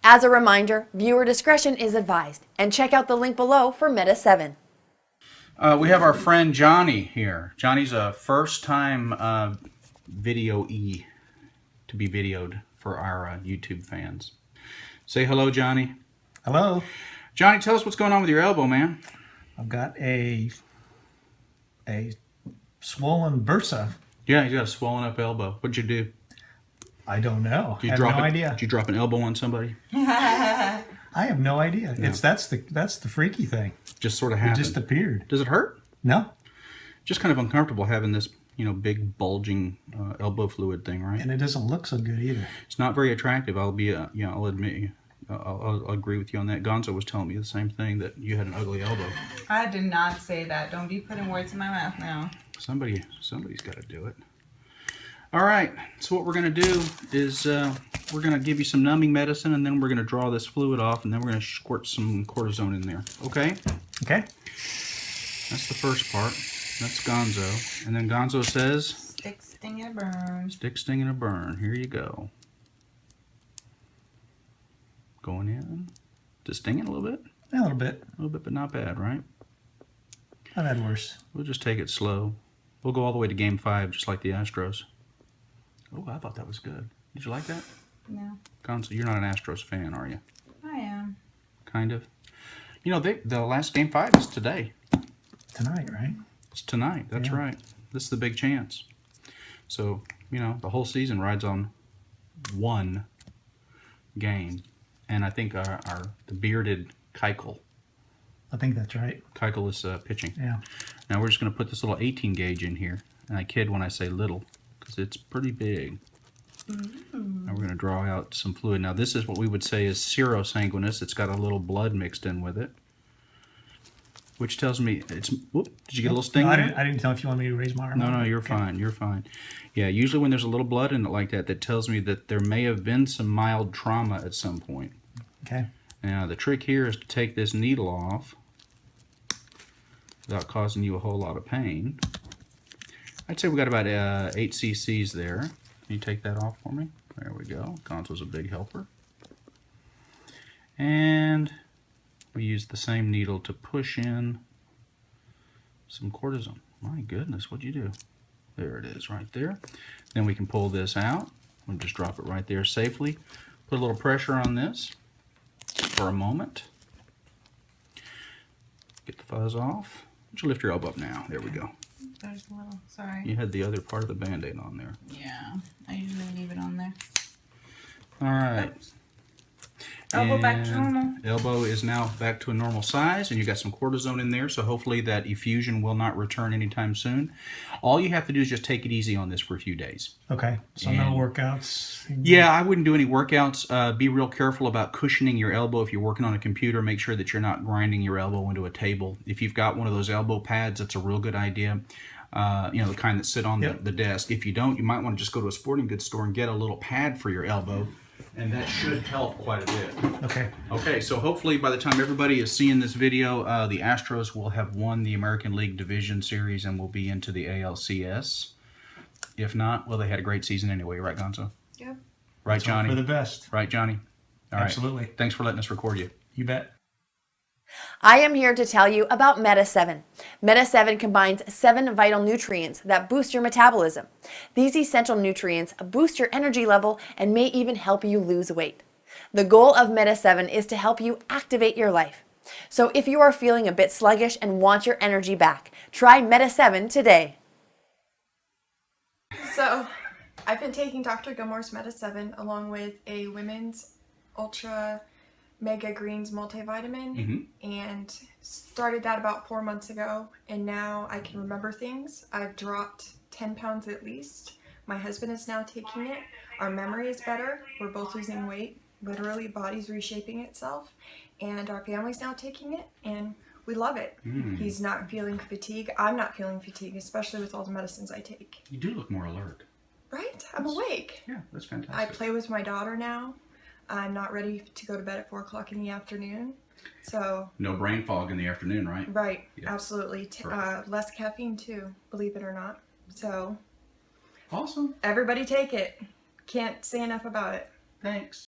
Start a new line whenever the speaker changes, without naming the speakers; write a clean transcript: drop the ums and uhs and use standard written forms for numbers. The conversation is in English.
As a reminder, viewer discretion is advised, and check out the link below for Meta 7.
We have our friend Johnny here. Johnny's a first-time video-e to be videoed for our YouTube fans. Say hello, Johnny.
Hello.
Johnny, tell us what's going on with your elbow, man.
I've got a swollen bursa.
Yeah, you got a swollen up elbow. What'd you do?
I don't know.
Did you
I have
drop
no idea.
Did you drop an elbow on somebody?
I have no idea.
No.
That's the freaky thing.
Just sort of
It
happened.
just appeared.
Does it hurt?
No.
Just kind of uncomfortable having this, big bulging elbow fluid thing, right?
And it doesn't look so good either.
It's not very attractive. I'll admit. I'll agree with you on that. Gonzo was telling me the same thing, that you had an ugly elbow.
I did not say that. Don't be putting words in my mouth now.
Somebody's got to do it. All right. So what we're going to do is we're going to give you some numbing medicine, and then we're going to draw this fluid off, and then we're going to squirt some cortisone in there. Okay?
Okay.
That's the first part. That's Gonzo. And then Gonzo says...
Stick, sting, and a burn.
Stick, sting, and a burn. Here you go. Going in. Just stinging a little bit?
A little bit.
A little bit, but not bad, right?
I've had worse.
We'll just take it slow. We'll go all the way to Game 5, just like the Astros. Oh, I thought that was good. Did you like that?
No.
Gonzo, you're not an Astros fan, are you?
I am.
Kind of. The last Game 5 is today.
Tonight, right?
It's tonight. That's
Yeah.
right. This is the big chance. So, the whole season rides on one game. And I think the bearded Keuchel.
I think that's right.
Keuchel is pitching.
Yeah.
Now we're just going to put this little 18 gauge in here. And I kid when I say little, because it's pretty big. Now we're going to draw out some fluid. Now this is what we would say is serosanguinous. It's got a little blood mixed in with it. Which tells me it's... Whoop, did you get a little sting
No,
there?
I didn't know if you wanted me to raise my arm.
No, you're fine. You're fine. Yeah, usually when there's a little blood in it like that, that tells me that there may have been some mild trauma at some point.
Okay.
Now, the trick here is to take this needle off without causing you a whole lot of pain. I'd say we got about 8 cc's there. Can you take that off for me? There we go. Gonzo's a big helper. And we use the same needle to push in some cortisone. My goodness, what'd you do? There it is, right there. Then we can pull this out. We'll just drop it right there safely. Put a little pressure on this for a moment. Get the fuzz off. Why don't you lift your elbow up now? There we go.
There's a little. Sorry.
You had the other part of the Band-Aid on there.
Yeah. I usually leave it on there.
All right.
Oops. Elbow back to
And
normal.
Elbow is now back to a normal size, and you got some cortisone in there, so hopefully that effusion will not return anytime soon. All you have to do is just take it easy on this for a few days.
Okay. So no workouts?
Yeah, I wouldn't do any workouts. Be real careful about cushioning your elbow if you're working on a computer. Make sure that you're not grinding your elbow into a table. If you've got one of those elbow pads, that's a real good idea. The kind that sit on the desk. If you don't, you might want to just go to a sporting goods store and get a little pad for your elbow. And that should help quite a bit.
Okay.
Okay, so hopefully by the time everybody is seeing this video, the Astros will have won the American League Division Series and will be into the ALCS. If not, well, they had a great season anyway, right, Gonzo?
Yep.
Right,
Let's hope
Johnny?
for the best.
Right, Johnny? All right.
Absolutely.
Thanks for letting us record you.
You bet.
I am here to tell you about Meta 7. Meta 7 combines 7 vital nutrients that boost your metabolism. These essential nutrients boost your energy level and may even help you lose weight. The goal of Meta 7 is to help you activate your life. So if you are feeling a bit sluggish and want your energy back, try Meta 7 today.
So, I've been taking Dr. Gilmore's Meta 7 along with a women's Ultra Mega Greens multivitamin and started that about 4 months ago, and now I can remember things. I've dropped 10 pounds at least. My husband is now taking it. Our memory is better. We're both losing weight. Literally, body's reshaping itself. And our family's now taking it, and we love it. He's not feeling fatigue. I'm not feeling fatigue, especially with all the medicines I take.
You do look more alert.
Right? I'm awake.
Yeah, that's fantastic.
I play with my daughter now. I'm not ready to go to bed at 4 o'clock in the afternoon. So
no brain fog in the afternoon, right?
right,
Yeah.
absolutely. Less caffeine too, believe it or not. So
Awesome.
everybody take it. Can't say enough about it.
Thanks.